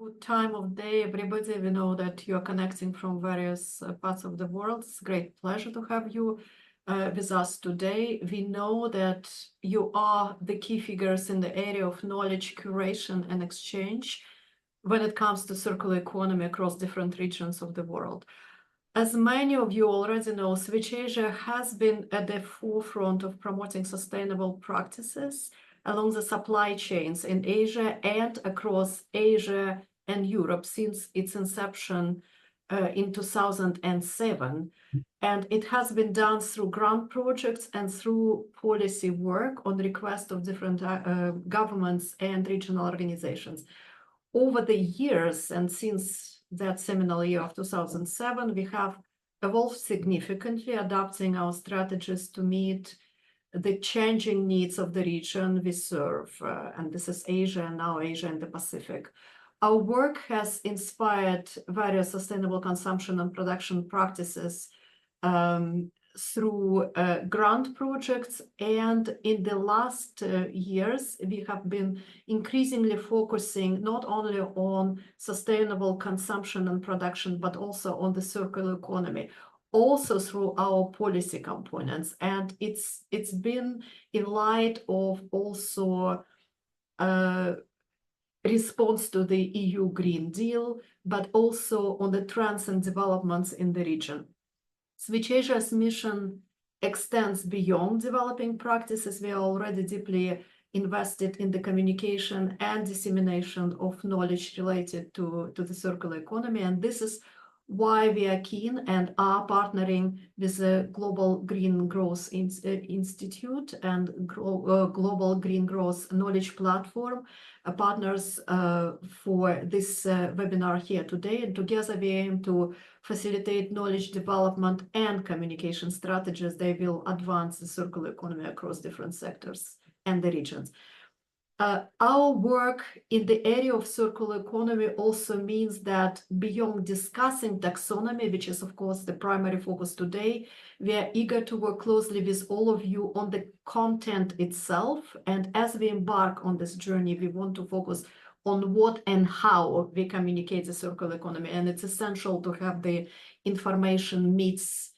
Good time of day, everybody. We know that you are connecting from various parts of the world. It's a great pleasure to have you with us today. We know that you are the key figures in the area of knowledge curation and exchange when it comes to circular economy across different regions of the world. As many of you already know, Switch Asia has been at the forefront of promoting sustainable practices along the supply chains in Asia and across Asia and Europe since its inception in 2007. And it has been done through grant projects and through policy work on request of different governments and regional organizations. Over the years, and since that seminal year of 2007, we have evolved significantly, adapting our strategies to meet the changing needs of the region we serve, and this is Asia and now Asia and the Pacific. Our work has inspired various sustainable consumption and production practices through grant projects, and in the last years we have been increasingly focusing not only on sustainable consumption and production but also on the circular economy, also through our policy components. And it's been in light of also response to the EU Green Deal, but also on the trends and developments in the region. Switch Asia's mission extends beyond developing practices. We are already deeply invested in the communication and dissemination of knowledge related to the circular economy, and this is why we are keen and are partnering with the Global Green Growth Institute and Global Green Growth Knowledge Platform, partners for this webinar here today. And together we aim to facilitate knowledge development and communication strategies. They will advance the circular economy across different sectors and the regions. Our work in the area of circular economy also means that beyond discussing taxonomy, which is of course the primary focus today, we are eager to work closely with all of you on the content itself. And as we embark on this journey, we want to focus on what and how we communicate the circular economy. And it's essential to have the information meets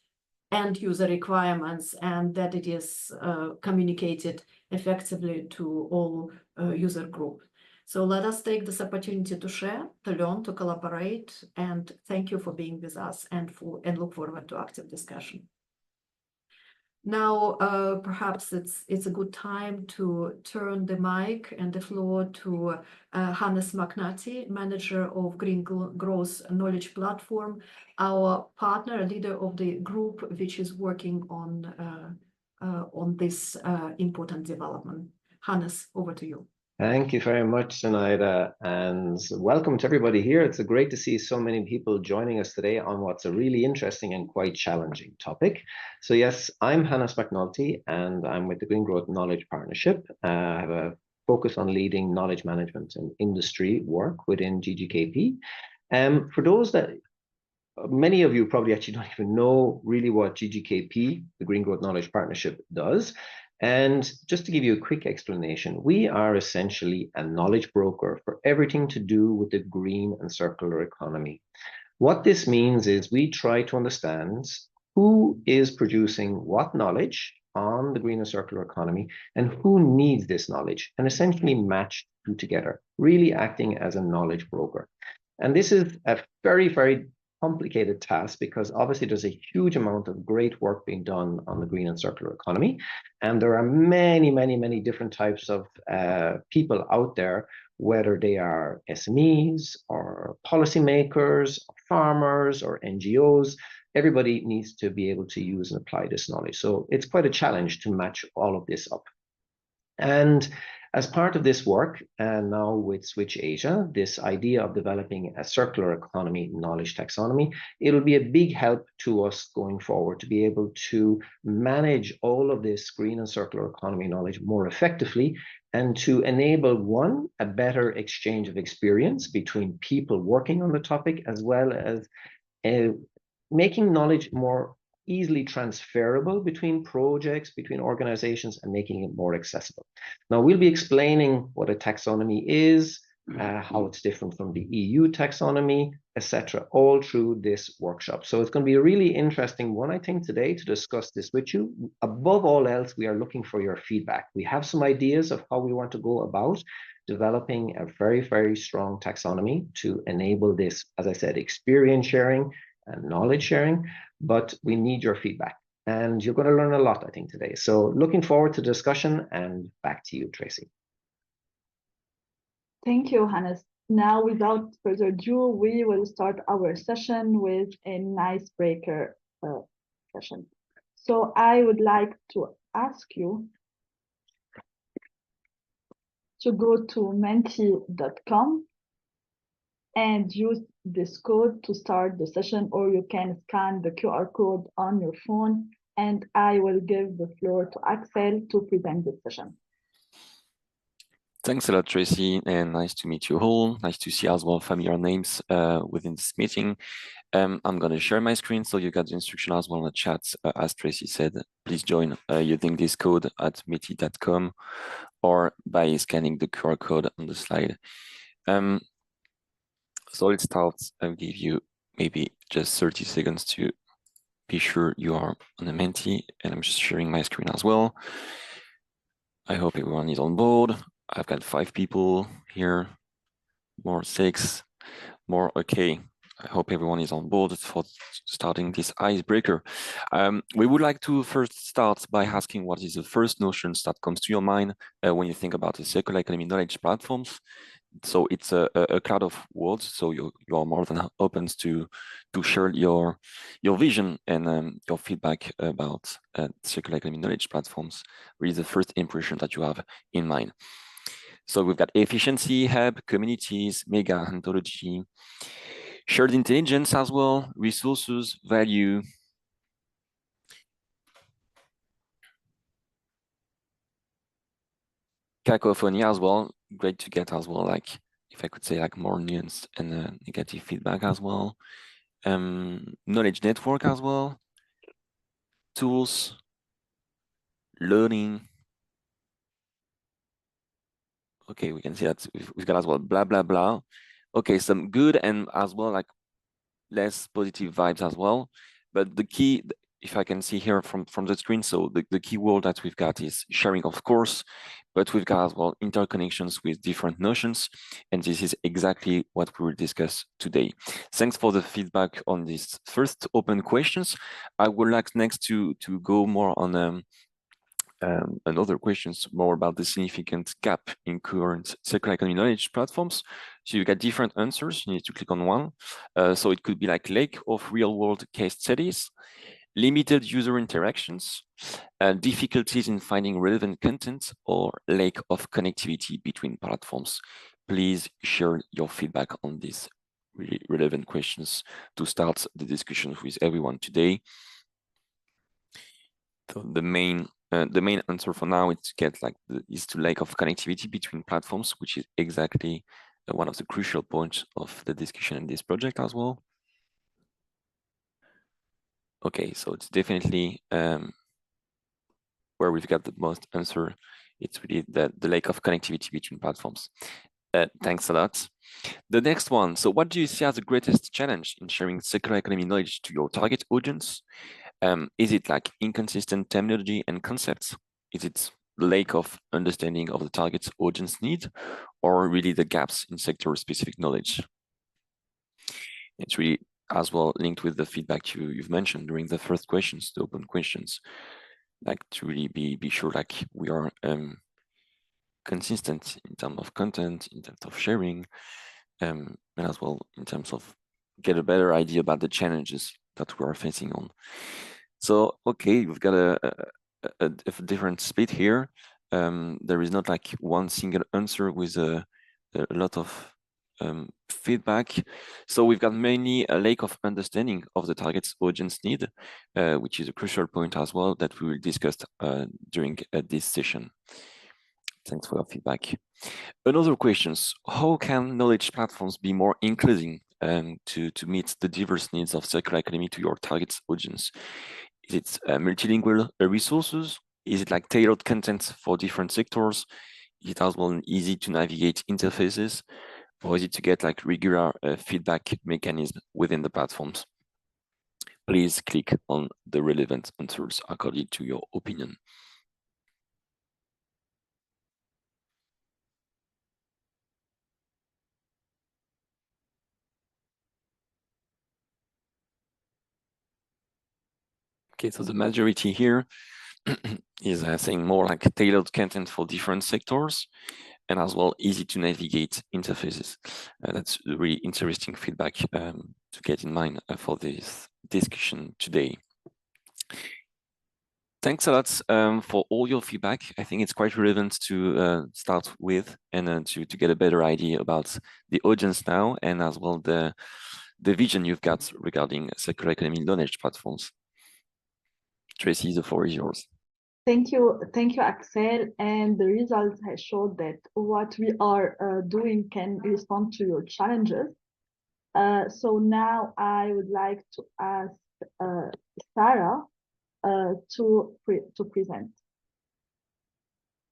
end user requirements and that it is communicated effectively to all user groups. So let us take this opportunity to share, to learn, to collaborate, and thank you for being with us and look forward to active discussion. Now, perhaps it's a good time to turn the mic and the floor to Hannes McNulty, Manager of Green Growth Knowledge Platform, our partner, leader of the group, which is working on this important development. Hannes, over to you. Thank you very much, Zenaida, and welcome to everybody here. It's great to see so many people joining us today on what's a really interesting and quite challenging topic. So yes, I'm Hannes McNulty, and I'm with the Green Growth Knowledge Partnership. I have a focus on leading knowledge management and industry work within GGKP. For those that, many of you probably actually don't even know really what GGKP, the Green Growth Knowledge Partnership, does. And just to give you a quick explanation, we are essentially a knowledge broker for everything to do with the green and circular economy. What this means is we try to understand who is producing what knowledge on the green and circular economy and who needs this knowledge, and essentially match two together, really acting as a knowledge broker. And this is a very, very complicated task because obviously there's a huge amount of great work being done on the green and circular economy, and there are many, many, many different types of people out there, whether they are SMEs or policymakers, or farmers or NGOs. Everybody needs to be able to use and apply this knowledge. So it's quite a challenge to match all of this up. And as part of this work, and now with Switch Asia, this idea of developing a circular economy knowledge taxonomy, it'll be a big help to us going forward to be able to manage all of this green and circular economy knowledge more effectively, and to enable, one, a better exchange of experience between people working on the topic, as well as making knowledge more easily transferable between projects, between organizations, and making it more accessible. Now, we'll be explaining what a taxonomy is, how it's different from the EU taxonomy, etc., all through this workshop. So it's going to be a really interesting one, I think, today to discuss this with you. Above all else, we are looking for your feedback. We have some ideas of how we want to go about developing a very, very strong taxonomy to enable this, as I said, experience sharing and knowledge sharing, but we need your feedback. And you're going to learn a lot, I think, today. So looking forward to the discussion, and back to you, Tracy. Thank you, Hannes. Now, without further ado, we will start our session with an icebreaker session. So I would like to ask you to go to menti.com and use this code to start the session, or you can scan the QR code on your phone, and I will give the floor to Axel to present the session. Thanks a lot, Tracy, and nice to meet you all. Nice to see as well familiar names within this meeting. I'm going to share my screen, so you got the instruction as well in the chat. As Tracy said, please join using this code at meti.com or by scanning the QR code on the slide. So let's start. I'll give you maybe just 30 seconds to be sure you are on the Menti, and I'm just sharing my screen as well. I hope everyone is on board. I've got 5 people here, more 6, more okay. I hope everyone is on board for starting this icebreaker. We would like to first start by asking what is the first notions that comes to your mind when you think about the circular economy knowledge platforms. So it's a cloud of words, so you are more than open to share your vision and your feedback about circular economy knowledge platforms. Really the first impression that you have in mind. So we've got efficiency, hub, communities, mega ontology, shared intelligence as well, resources, value, cacophony as well. Great to get as well, like if I could say like more nuanced and negative feedback as well. Knowledge network as well, tools, learning. Okay, we can see that we've got as well blah blah blah. Okay, some good and as well like less positive vibes as well. But the key, if I can see here from the screen, so the key word that we've got is sharing, of course, but we've got as well interconnections with different notions, and this is exactly what we will discuss today. Thanks for the feedback on these first open questions. I would like next to go more on another questions more about the significant gap in current circular economy knowledge platforms. So you get different answers. You need to click on one. So it could be like lack of real-world case studies, limited user interactions, difficulties in finding relevant content, or lack of connectivity between platforms. Please share your feedback on these really relevant questions to start the discussion with everyone today. So the main answer for now is to get like is to lack of connectivity between platforms, which is exactly one of the crucial points of the discussion in this project as well. Okay, so it's definitely where we've got the most answer. It's really the lack of connectivity between platforms. Thanks a lot. The next one. So what do you see as the greatest challenge in sharing circular economy knowledge to your target audience? Is it like inconsistent terminology and concepts? Is it lack of understanding of the target's audience need, or really the gaps in sector-specific knowledge? It's really as well linked with the feedback you've mentioned during the first questions, the open questions, like to really be sure like we are consistent in terms of content, in terms of sharing, and as well in terms of get a better idea about the challenges that we are facing on. So, okay, we've got a different split here. There is not like one single answer with a lot of feedback. So we've got mainly a lack of understanding of the target's audience need, which is a crucial point as well that we will discuss during this session. Thanks for your feedback. Another question, how can knowledge platforms be more inclusive to meet the diverse needs of circular economy to your target audience? Is it multilingual resources? Is it like tailored content for different sectors? Is it as well easy to navigate interfaces? or is it to get like regular feedback mechanism within the platforms? Please click on the relevant answers according to your opinion. Okay, so the majority here is saying more like tailored content for different sectors, and as well easy to navigate interfaces. That's really interesting feedback to get in mind for this discussion today. Thanks a lot for all your feedback. I think it's quite relevant to start with and to get a better idea about the audience now, and as well the vision you've got regarding circular economy knowledge platforms. Tracy, the floor is yours. Thank you, Axel. And the results have showed that what we are doing can respond to your challenges. So now I would like to ask Sarah to present.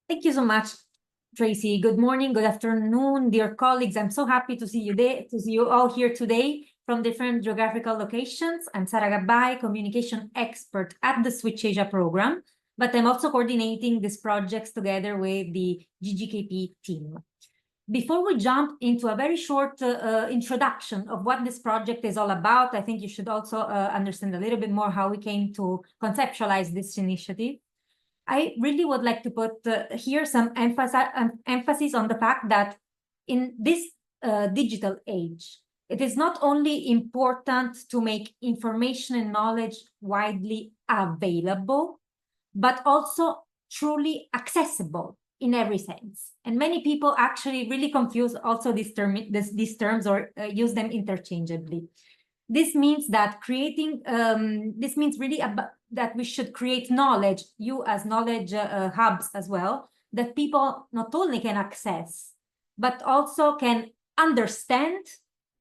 Thank you so much, Tracy. Good morning, good afternoon, dear colleagues. I'm so happy to see you all here today from different geographical locations. I'm Sarah Gabbai, communication expert at the Switch Asia program, but I'm also coordinating these projects together with the GGKP team. Before we jump into a very short introduction of what this project is all about, I think you should also understand a little bit more how we came to conceptualize this initiative. I really would like to put here some emphasis on the fact that in this digital age, it is not only important to make information and knowledge widely available, but also truly accessible in every sense. And many people actually really confuse also these terms or use them interchangeably. This means that this means really that we should create knowledge, you as knowledge hubs as well, that people not only can access, but also can understand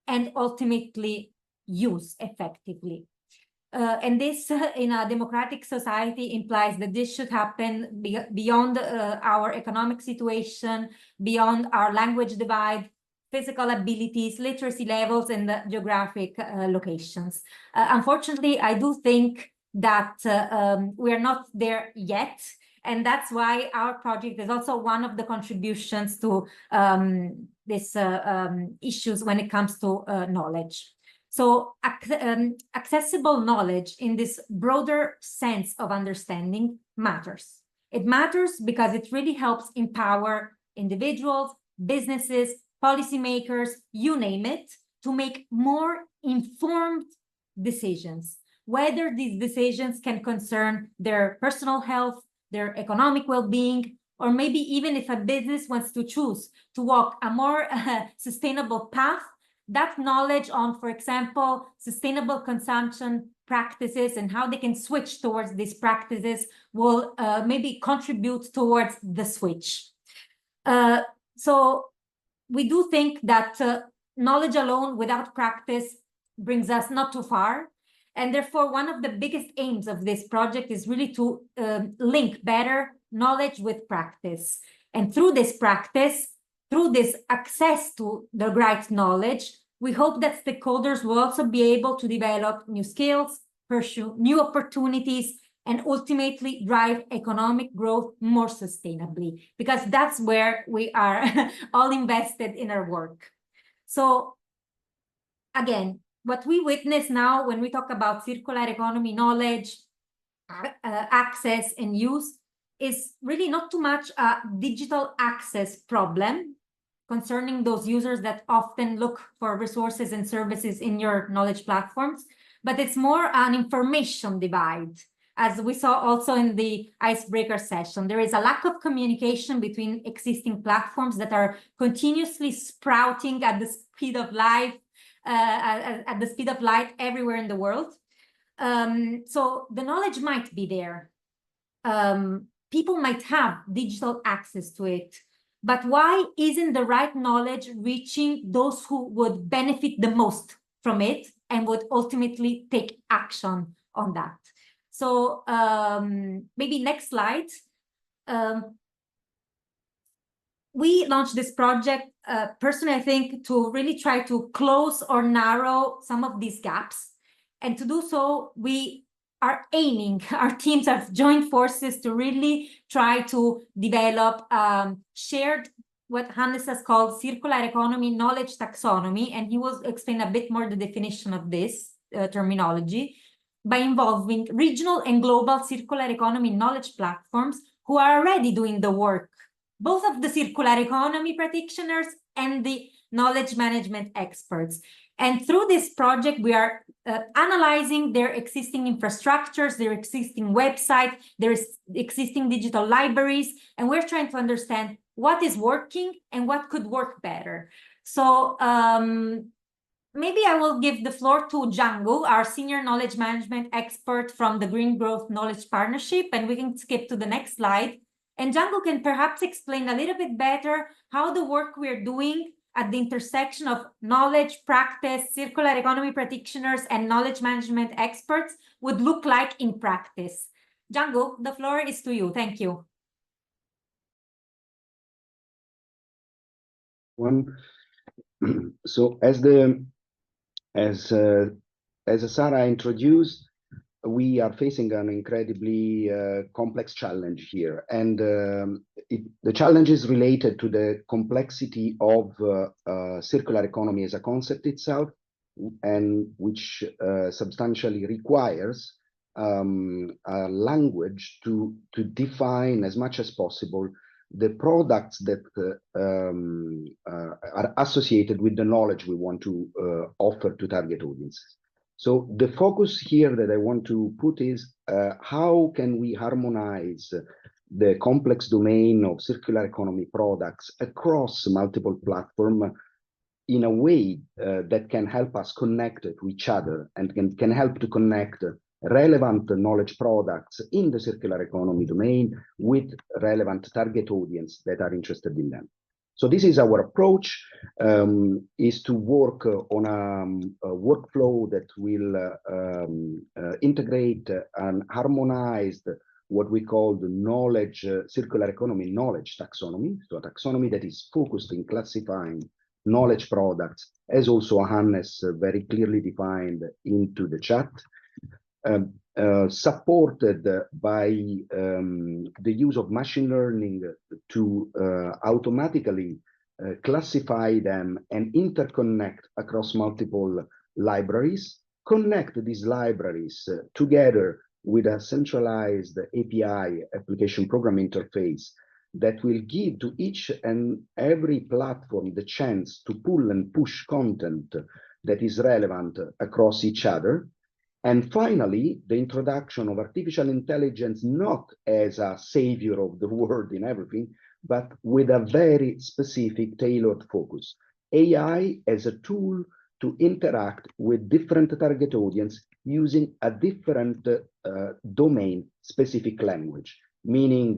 and ultimately use effectively. And this in a democratic society implies that this should happen beyond our economic situation, beyond our language divide, physical abilities, literacy levels, and the geographic locations. Unfortunately, I do think that we are not there yet. And that's why our project is also one of the contributions to these issues when it comes to knowledge. So accessible knowledge in this broader sense of understanding matters. It matters because it really helps empower individuals, businesses, policymakers, you name it, to make more informed decisions, whether these decisions can concern their personal health, their economic well-being, or maybe even if a business wants to choose to walk a more sustainable path, that knowledge on, for example, sustainable consumption practices and how they can switch towards these practices will maybe contribute towards the switch. So we do think that knowledge alone without practice brings us not too far. And therefore, one of the biggest aims of this project is really to link better knowledge with practice. And through this practice, through this access to the right knowledge, we hope that stakeholders will also be able to develop new skills, pursue new opportunities, and ultimately drive economic growth more sustainably, because that's where we are all invested in our work. So again, what we witness now when we talk about circular economy knowledge, access and use is really not too much a digital access problem concerning those users that often look for resources and services in your knowledge platforms, but it's more an information divide. As we saw also in the icebreaker session, there is a lack of communication between existing platforms that are continuously sprouting at the speed of light, everywhere in the world. So the knowledge might be there. People might have digital access to it, but why isn't the right knowledge reaching those who would benefit the most from it and would ultimately take action on that? So maybe next slide. we launched this project, personally, I think, to really try to close or narrow some of these gaps. And to do so, we are aiming, our teams have joined forces to really try to develop shared, what Hannes has called circular economy knowledge taxonomy, and he will explain a bit more the definition of this terminology, by involving regional and global circular economy knowledge platforms who are already doing the work, both of the circular economy practitioners and the knowledge management experts. And through this project, we are analyzing their existing infrastructures, their existing website, their existing digital libraries, and we're trying to understand what is working and what could work better. So maybe I will give the floor to Django, our senior knowledge management expert from the Green Growth Knowledge Partnership, and we can skip to the next slide. And Django can perhaps explain a little bit better how the work we're doing at the intersection of knowledge, practice, circular economy practitioners, and knowledge management experts would look like in practice. Django, the floor is to you. Thank you. So as Sarah introduced, we are facing an incredibly complex challenge here, and the challenge is related to the complexity of circular economy as a concept itself, and which substantially requires a language to define as much as possible the products that are associated with the knowledge we want to offer to target audiences. So the focus here that I want to put is how can we harmonize the complex domain of circular economy products across multiple platforms in a way that can help us connect to each other and can help to connect relevant knowledge products in the circular economy domain with relevant target audience that are interested in them. So this is our approach, is to work on a workflow that will integrate and harmonize what we call the knowledge, circular economy knowledge taxonomy. So a taxonomy that is focused in classifying knowledge products, as also Hannes very clearly defined into the chat, supported by the use of machine learning to automatically classify them and interconnect across multiple libraries, connect these libraries together with a centralized API, application program interface, that will give to each and every platform the chance to pull and push content that is relevant across each other. And finally, the introduction of artificial intelligence, not as a savior of the world in everything, but with a very specific tailored focus. AI as a tool to interact with different target audience using a different domain-specific language, meaning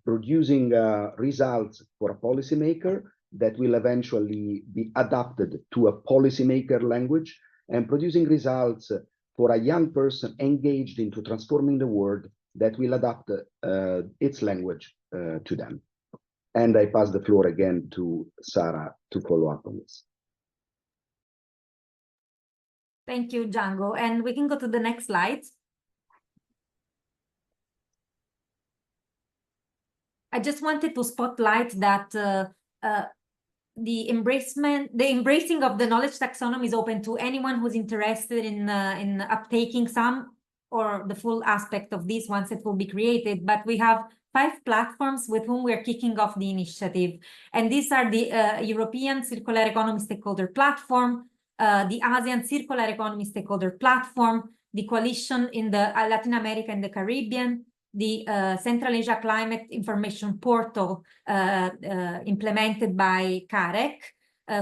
producing results for a policymaker that will eventually be adapted to a policymaker language, and producing results for a young person engaged into transforming the world that will adapt its language to them. And I pass the floor again to Sarah to follow up on this. Thank you, Django. And we can go to the next slide. I just wanted to spotlight that the embracing of the knowledge taxonomy is open to anyone who's interested in uptaking some or the full aspect of this once it will be created. But we have 5 platforms with whom we are kicking off the initiative. And these are the European Circular Economy Stakeholder Platform, the ASEAN Circular Economy Stakeholder Platform, the Coalition in the Latin America and the Caribbean, the Central Asia Climate Information Portal implemented by CAREC,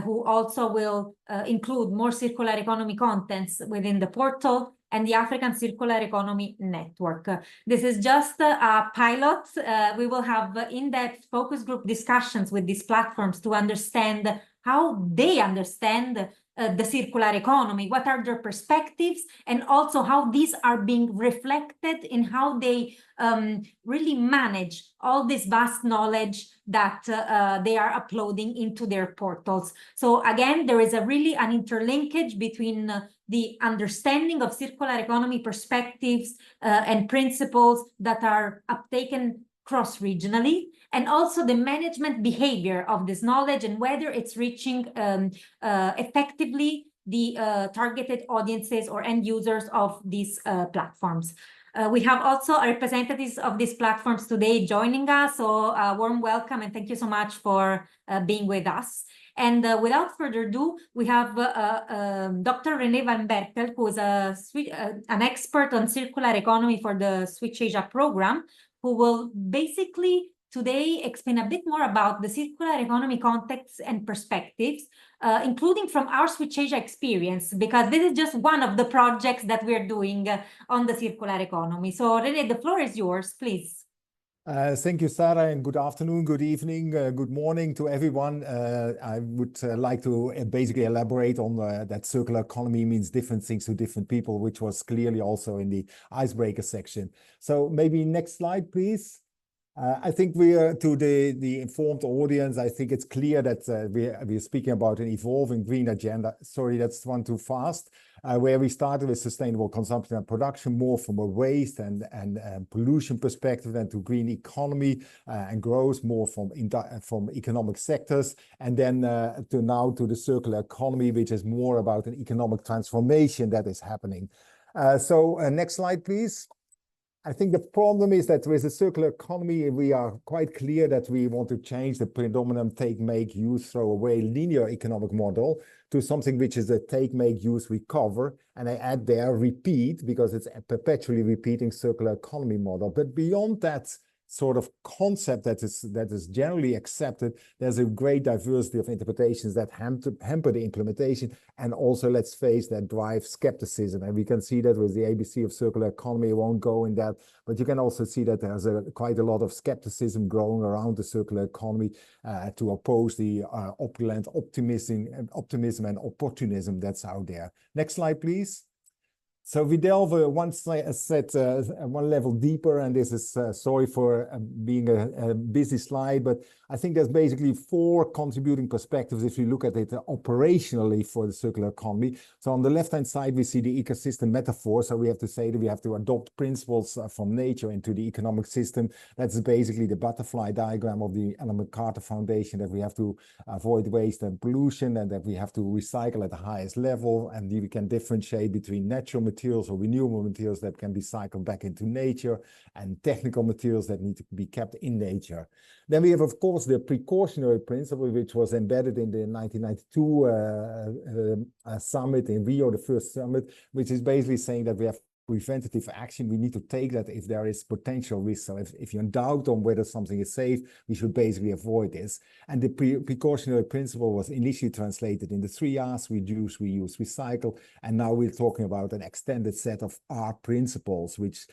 who also will include more circular economy contents within the portal, and the African Circular Economy Network. This is just a pilot. We will have in-depth focus group discussions with these platforms to understand how they understand the circular economy, what are their perspectives, and also how these are being reflected in how they really manage all this vast knowledge that they are uploading into their portals. So again, there is really an interlinkage between the understanding of circular economy perspectives and principles that are uptaken cross-regionally, and also the management behavior of this knowledge and whether it's reaching effectively the targeted audiences or end users of these platforms. We have also representatives of these platforms today joining us, so a warm welcome and thank you so much for being with us. And without further ado, we have Dr. René van Berkel, who is an expert on circular economy for the Switch Asia program, who will basically today explain a bit more about the circular economy contexts and perspectives, including from our Switch Asia experience, because this is just one of the projects that we're doing on the circular economy. So René, the floor is yours, please. Thank you, Sarah, and good afternoon, good evening, good morning to everyone. I would like to basically elaborate on that circular economy means different things to different people, which was clearly also in the icebreaker section. So maybe next slide, please. I think we are to the informed audience. I think it's clear that we're speaking about an evolving green agenda. Sorry, that's one too fast. Where we started with sustainable consumption and production, more from a waste and pollution perspective, than to green economy and growth, more from economic sectors, and then to the circular economy, which is more about an economic transformation that is happening. So next slide, please. I think the problem is that with the circular economy, we are quite clear that we want to change the predominant take, make, use, throw away linear economic model to something which is a take, make, use, recover. And I add there repeat, because it's a perpetually repeating circular economy model. But beyond that sort of concept that is generally accepted, there's a great diversity of interpretations that hamper the implementation, and also, let's face, that drive skepticism. And we can see that with the ABC of circular economy. I won't go in that, but you can also see that there's quite a lot of skepticism growing around the circular economy to oppose the opulent optimism and opportunism that's out there. Next slide, please. So we delve one level deeper, and this is sorry for being a busy slide, but I think there's basically 4 contributing perspectives if you look at it operationally for the circular economy. So on the left-hand side, we see the ecosystem metaphor. So we have to say that we have to adopt principles from nature into the economic system. That's basically the butterfly diagram of the Ellen MacArthur Foundation, that we have to avoid waste and pollution, and that we have to recycle at the highest level, and we can differentiate between natural materials or renewable materials that can be cycled back into nature, and technical materials that need to be kept in nature. Then we have, of course, the precautionary principle, which was embedded in the 1992 summit in Rio, the first summit, which is basically saying that we have preventative action. We need to take that if there is potential risk. So if you're in doubt on whether something is safe, we should basically avoid this. And the precautionary principle was initially translated in the 3 R's: reduce, reuse, recycle. And now we're talking about an extended set of R principles, which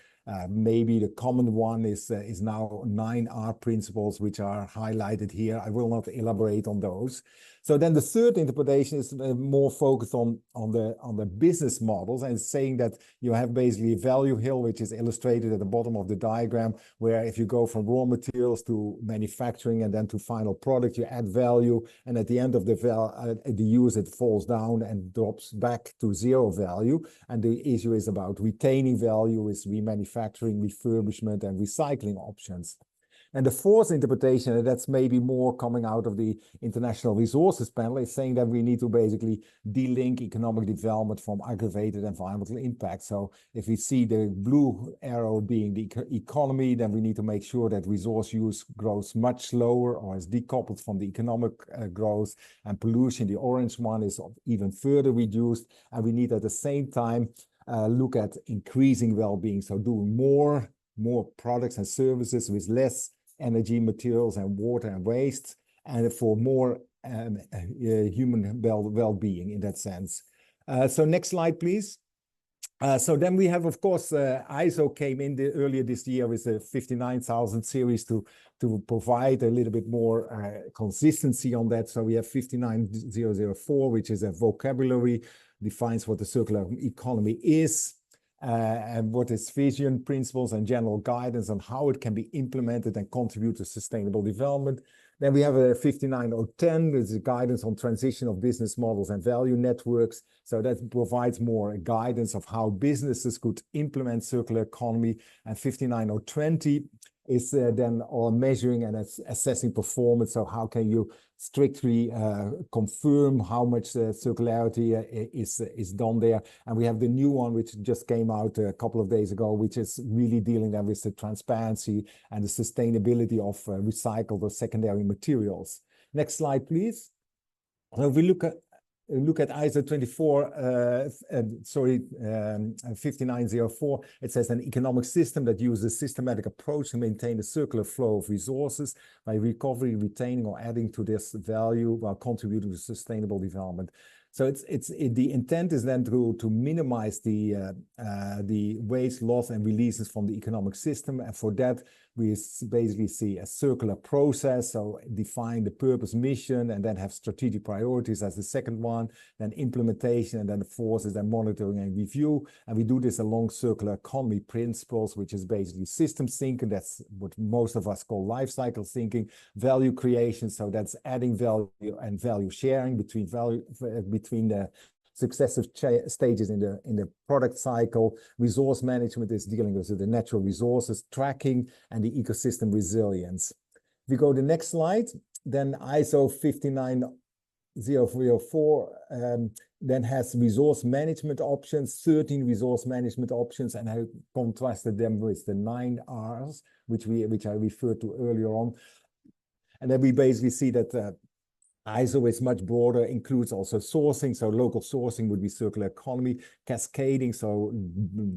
maybe the common one is now 9 R principles, which are highlighted here. I will not elaborate on those. So then the third interpretation is more focused on the business models, and saying that you have basically a value hill, which is illustrated at the bottom of the diagram, where if you go from raw materials to manufacturing and then to final product, you add value, and at the end of the use, it falls down and drops back to 0 value. And the issue is about retaining value, is remanufacturing, refurbishment, and recycling options. And the fourth interpretation, and that's maybe more coming out of the International Resources Panel, is saying that we need to basically delink economic development from aggravated environmental impact. So if we see the blue arrow being the economy, then we need to make sure that resource use grows much slower or is decoupled from the economic growth, and pollution, the orange one, is even further reduced. And we need at the same time look at increasing well-being, so doing more products and services with less energy, materials, and water and waste, and for more human well-being in that sense. So next slide, please. So then we have, of course, ISO came in earlier this year with the 59000 series to provide a little bit more consistency on that. So we have 59004, which is a vocabulary, defines what the circular economy is, and what is vision, principles, and general guidance on how it can be implemented and contribute to sustainable development. Then we have a 59010, which is guidance on transition of business models and value networks. So that provides more guidance of how businesses could implement circular economy. And 59020 is then on measuring and assessing performance. So how can you strictly confirm how much circularity is done there? And we have the new one, which just came out a couple of days ago, which is really dealing then with the transparency and the sustainability of recycled or secondary materials. Next slide, please. So if we look at ISO 59004, it says an economic system that uses a systematic approach to maintain a circular flow of resources by recovery, retaining, or adding to this value while contributing to sustainable development. So the intent is then to minimize the waste, loss, and releases from the economic system, and for that we basically see a circular process. So define the purpose, mission, and then have strategic priorities as the second one, then implementation, and then the fourth is then monitoring and review. And we do this along circular economy principles, which is basically systems thinking. That's what most of us call life cycle thinking. Value creation, so that's adding value and value sharing between the successive stages in the product cycle. Resource management is dealing with the natural resources, tracking, and the ecosystem resilience. If we go to the next slide, then ISO 59004 then has resource management options, 13 resource management options, and I contrasted them with the 9 R's, which I referred to earlier on. And then we basically see that ISO is much broader, includes also sourcing. So local sourcing would be circular economy, cascading, so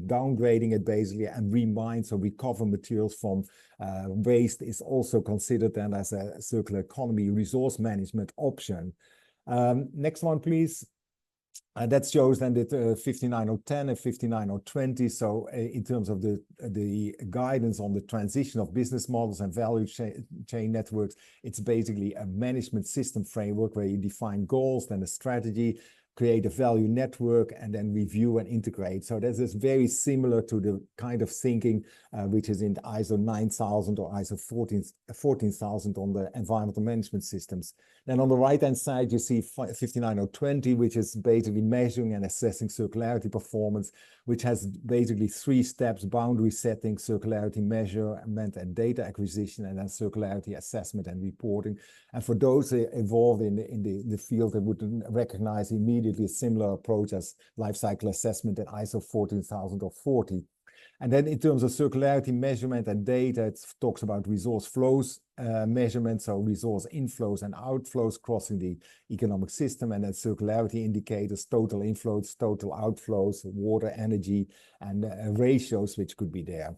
downgrading it basically, and remind, so recover materials from waste is also considered then as a circular economy resource management option. Next one, please. That shows then that 59010 and 59020. So in terms of the guidance on the transition of business models and value chain networks, it's basically a management system framework where you define goals, then a strategy, create a value network, and then review and integrate. So this is very similar to the kind of thinking which is in the ISO 9000 or ISO 14000 on the environmental management systems. Then on the right-hand side, you see 59020, which is basically measuring and assessing circularity performance, which has basically 3 steps: boundary setting, circularity measurement and data acquisition, and then circularity assessment and reporting. And for those involved in the field, they would recognize immediately a similar approach as life cycle assessment at ISO 14000 or 40. And then in terms of circularity measurement and data, it talks about resource flows measurement, so resource inflows and outflows crossing the economic system, and then circularity indicators, total inflows, total outflows, water, energy, and ratios which could be there.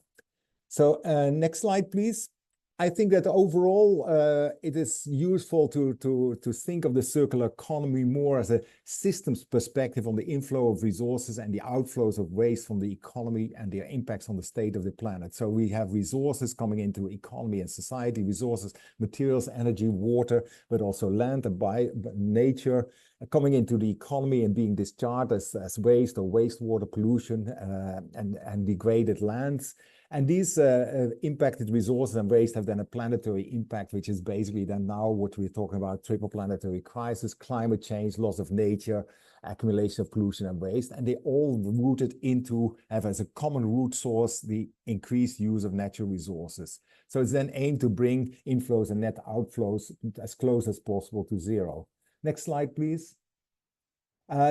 So next slide, please. I think that overall it is useful to think of the circular economy more as a systems perspective on the inflow of resources and the outflows of waste from the economy and their impacts on the state of the planet. So we have resources coming into economy and society, resources, materials, energy, water, but also land and nature coming into the economy and being discharged as waste or wastewater pollution and degraded lands. And these impacted resources and waste have then a planetary impact, which is basically then now what we're talking about: triple planetary crisis, climate change, loss of nature, accumulation of pollution and waste. And they all rooted into, have as a common root source, the increased use of natural resources. So it's then aimed to bring inflows and net outflows as close as possible to zero. Next slide, please.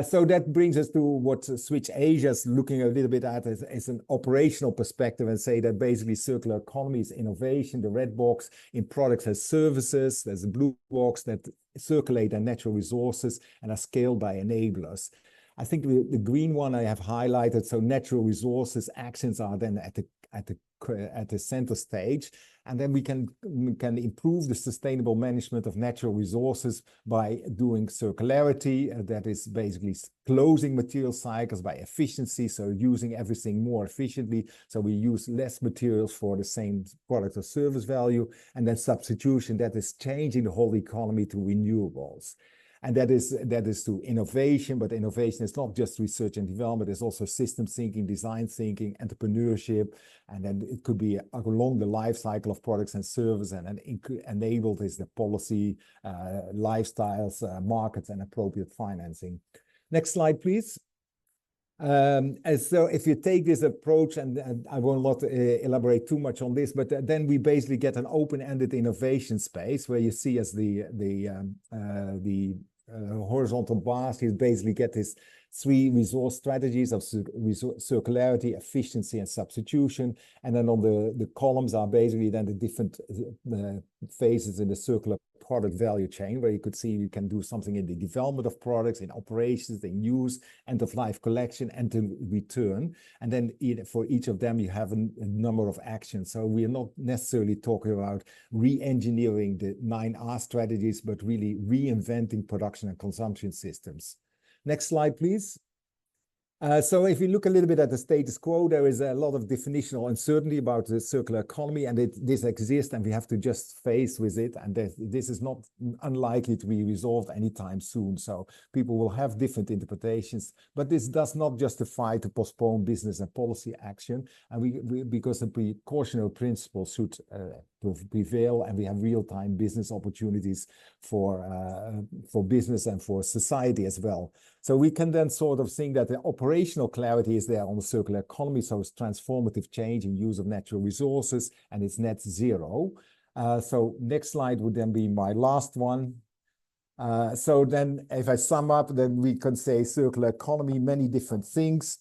So that brings us to what Switch Asia is looking a little bit at as an operational perspective, and say that basically circular economy is innovation, the red box in products as services, there's a blue box that circulate their natural resources and are scaled by enablers. I think the green one I have highlighted, so natural resources actions are then at at the center stage. And then we can improve the sustainable management of natural resources by doing circularity, that is basically closing material cycles, by efficiency, so using everything more efficiently, so we use less materials for the same product or service value. And then substitution, that is changing the whole economy to renewables. And that is through innovation, but innovation is not just research and development, it's also system thinking, design thinking, entrepreneurship, and then it could be along the life cycle of products and services, and then enabled is the policy, lifestyles, markets, and appropriate financing. Next slide, please. And so if you take this approach, and I will not elaborate too much on this, but then we basically get an open-ended innovation space where you see as the horizontal bars, you basically get this 3 resource strategies of circularity, efficiency, and substitution. And then on the columns are basically then the different phases in the circular product value chain, where you could see you can do something in the development of products, in operations, in use, end-of-life collection, and to return. And then for each of them, you have a number of actions. So we are not necessarily talking about re-engineering the 9R strategies, but really reinventing production and consumption systems. Next slide, please. So if you look a little bit at the status quo, there is a lot of definitional uncertainty about the circular economy, and this exists, and we have to just face with it. And this is not unlikely to be resolved anytime soon. So people will have different interpretations, but this does not justify to postpone business and policy action. And because the precautionary principles should prevail, and we have real-time business opportunities for business and for society as well. So we can then sort of think that the operational clarity is there on the circular economy, so it's transformative change in use of natural resources, and it's net zero. So next slide would then be my last one. So then if I sum up, then we can say circular economy, many different things.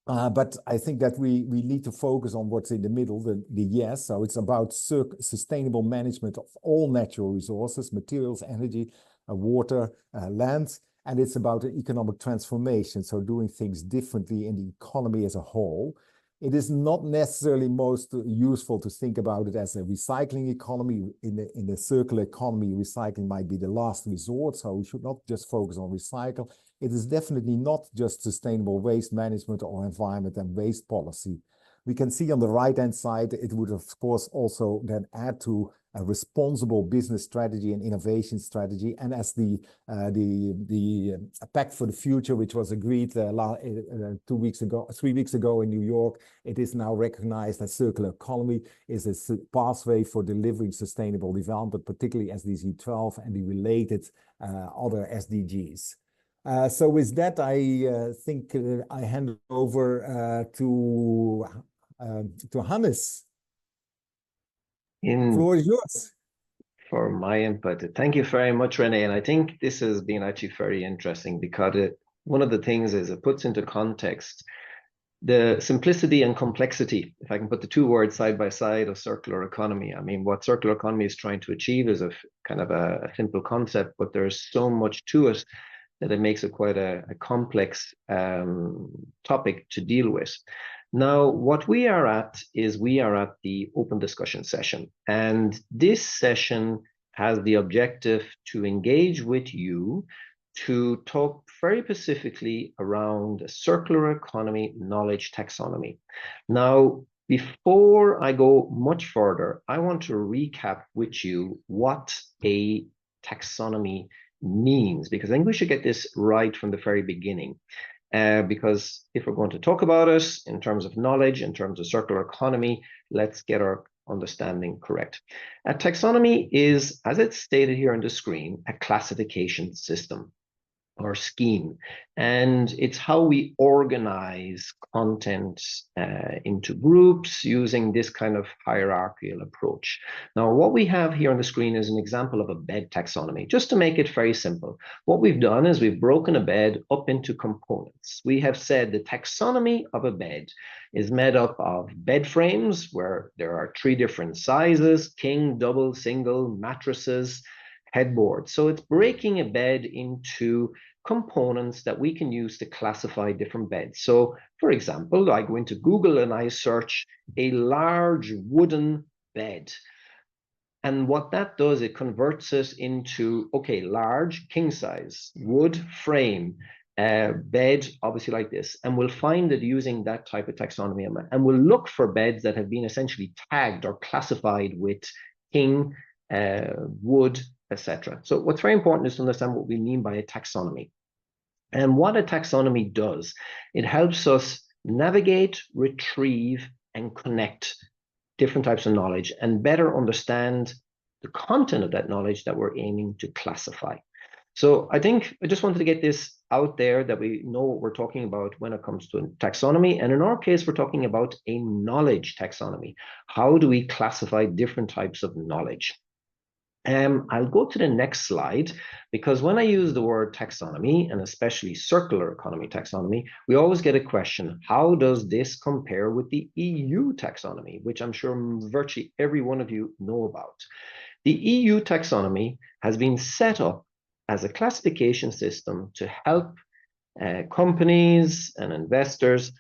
But I think that we need to focus on what's in the middle, the yes. So it's about sustainable management of all natural resources, materials, energy, water, land. And it's about an economic transformation, so doing things differently in the economy as a whole. It is not necessarily most useful to think about it as a recycling economy. In the circular economy, recycling might be the last resort, so we should not just focus on recycle. It is definitely not just sustainable waste management or environment and waste policy. We can see on the right-hand side, it would of course also then add to a responsible business strategy and innovation strategy. And as the Pact for the Future, which was agreed 3 weeks ago in New York, it is now recognized that circular economy is a pathway for delivering sustainable development, particularly SDG 12 and the related other SDGs. So with that, I think I hand over to Hannes. The floor is yours. For my input. Thank you very much, Renee. And I think this has been actually very interesting because one of the things is it puts into context the simplicity and complexity, if I can put the 2 words side by side, of circular economy. I mean, what circular economy is trying to achieve is a kind of a simple concept, but there's so much to it that it makes it quite a complex topic to deal with. Now, what we are at is we are at the open discussion session, and this session has the objective to engage with you to talk very specifically around the circular economy knowledge taxonomy. Now, before I go much further, I want to recap with you what a taxonomy means, because I think we should get this right from the very beginning. Because if we're going to talk about it in terms of knowledge, in terms of circular economy, let's get our understanding correct. A taxonomy is, as it's stated here on the screen, a classification system or scheme, and it's how we organize content into groups using this kind of hierarchical approach. Now, what we have here on the screen is an example of a bed taxonomy. Just to make it very simple, what we've done is we've broken a bed up into components. We have said the taxonomy of a bed is made up of bed frames, where there are 3 different sizes: king, double, single, mattresses, headboard. So it's breaking a bed into components that we can use to classify different beds. So for example, I go into Google and I search a large wooden bed. And what that does, it converts us into, okay, large, king size, wood frame, bed, obviously like this. And we'll find it using that type of taxonomy. And we'll look for beds that have been essentially tagged or classified with king, wood, etc. So what's very important is to understand what we mean by a taxonomy. And what a taxonomy does, it helps us navigate, retrieve, and connect different types of knowledge and better understand the content of that knowledge that we're aiming to classify. So I think I just wanted to get this out there that we know what we're talking about when it comes to taxonomy. And in our case, we're talking about a knowledge taxonomy. How do we classify different types of knowledge? I'll go to the next slide, because when I use the word taxonomy, and especially circular economy taxonomy, we always get a question: how does this compare with the EU taxonomy, which I'm sure virtually every one of you know about? The EU taxonomy has been set up as a classification system to help companies and investors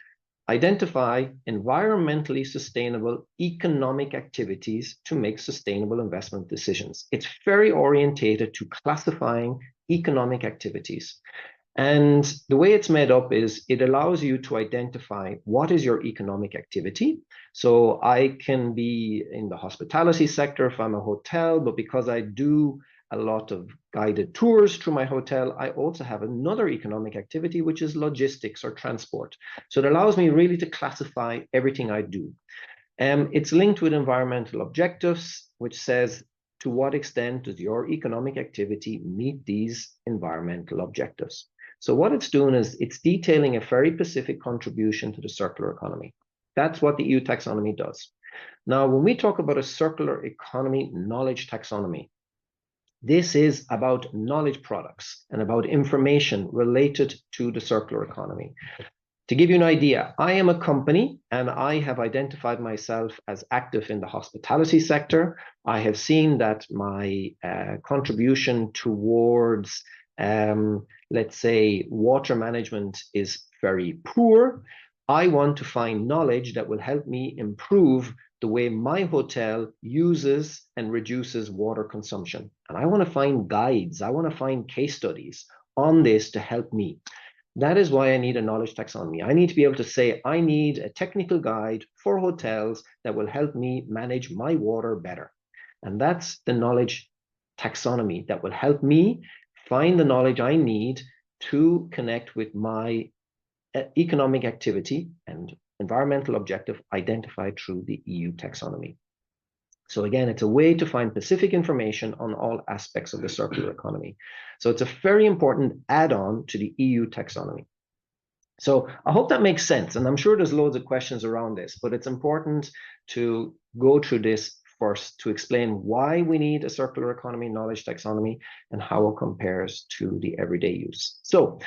identify environmentally sustainable economic activities to make sustainable investment decisions. It's very orientated to classifying economic activities. And the way it's made up is it allows you to identify what is your economic activity. So I can be in the hospitality sector if I'm a hotel, but because I do a lot of guided tours through my hotel, I also have another economic activity, which is logistics or transport. So it allows me really to classify everything I do. It's linked with environmental objectives, which says, to what extent does your economic activity meet these environmental objectives? So what it's doing is it's detailing a very specific contribution to the circular economy. That's what the EU taxonomy does. Now, when we talk about a circular economy knowledge taxonomy, this is about knowledge products and about information related to the circular economy. To give you an idea, I am a company and I have identified myself as active in the hospitality sector. I have seen that my contribution towards, let's say, water management is very poor. I want to find knowledge that will help me improve the way my hotel uses and reduces water consumption. And I want to find guides, I want to find case studies on this to help me. That is why I need a knowledge taxonomy. I need to be able to say, I need a technical guide for hotels that will help me manage my water better. And that's the knowledge taxonomy that will help me find the knowledge I need to connect with my economic activity and environmental objective identified through the EU taxonomy. So again, it's a way to find specific information on all aspects of the circular economy. So it's a very important add-on to the EU taxonomy. So I hope that makes sense. And I'm sure there's loads of questions around this, but it's important to go through this first to explain why we need a circular economy knowledge taxonomy and how it compares to the everyday use. So